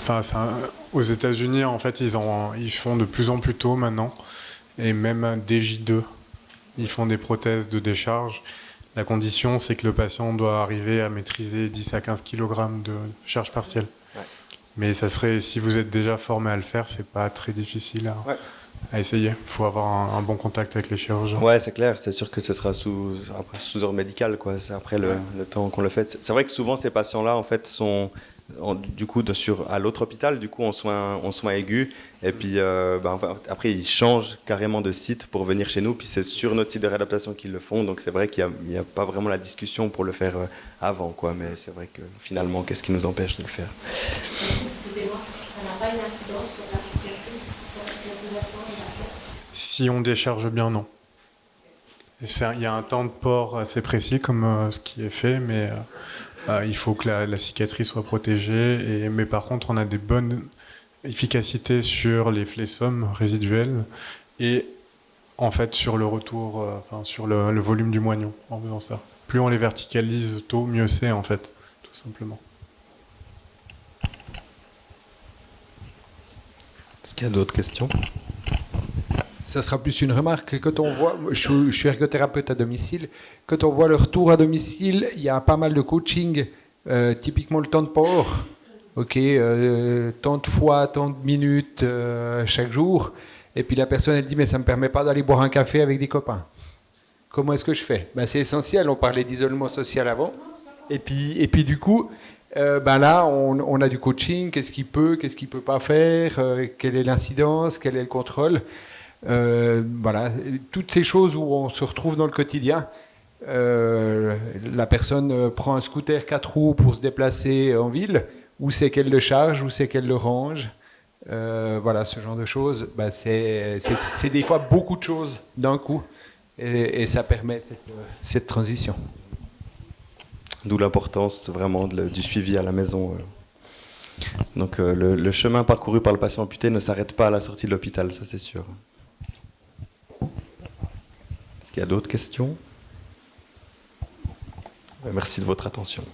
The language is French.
Enfin, aux États-Unis, en fait, ils font de plus en plus tôt maintenant, et même dès J2, ils font des prothèses de décharge. La condition, c'est que le patient doit arriver à maîtriser 10 à 15 kg de charge partielle. Ouais. Mais ça serait, si vous êtes déjà formé à le faire, c'est pas très difficile Ouais. à essayer. Il faut avoir un bon contact avec les chirurgiens. Ouais, c'est clair, c'est sûr que ce sera sous ordre médical, quoi. C'est après le temps qu'on le fait. C'est vrai que souvent ces patients-là, en fait, sont du coup à l'autre hôpital, du coup en soins aigus, et puis après ils changent carrément de site pour venir chez nous, puis c'est sur notre site de réadaptation qu'ils le font, donc c'est vrai qu'il n'y a pas vraiment la discussion pour le faire avant, quoi. Mais c'est vrai que finalement, qu'est-ce qui nous empêche de le faire? Excusez-moi, ça n'a pas une incidence sur la psychiatrie, sur la cicatrisation de la tête? Si on décharge bien, non. Il y a un temps de port assez précis comme ce qui est fait, mais il faut que la cicatrice soit protégée. Mais par contre, on a des bonnes efficacités sur les flessomes résiduels et en fait sur le retour, sur le volume du moignon en faisant ça. Plus on les verticalise tôt, mieux c'est en fait, tout simplement. Est-ce qu'il y a d'autres questions? Ça sera plus une remarque. Quand on voit, je suis ergothérapeute à domicile, quand on voit le retour à domicile, il y a pas mal de coaching, typiquement le temps de port. Ok, tant de fois, tant de minutes chaque jour. Et puis la personne, elle dit, mais ça ne me permet pas d'aller boire un café avec des copains. Comment est-ce que je fais? C'est essentiel, on parlait d'isolement social avant. Et puis du coup, là, on a du coaching, qu'est-ce qu'il peut pas faire, quelle est l'incidence, quel est le contrôle. Voilà, toutes ces choses où on se retrouve dans le quotidien. La personne prend un scooter 4 roues pour se déplacer en ville. Où c'est qu'elle le charge, où c'est qu'elle le range. Voilà, ce genre de choses. C'est des fois beaucoup de choses d'un coup. Et ça permet cette transition. D'où l'importance vraiment du suivi à la maison. Donc le chemin parcouru par le patient amputé ne s'arrête pas à la sortie de l'hôpital, ça c'est sûr. Est-ce qu'il y a d'autres questions? Merci de votre attention.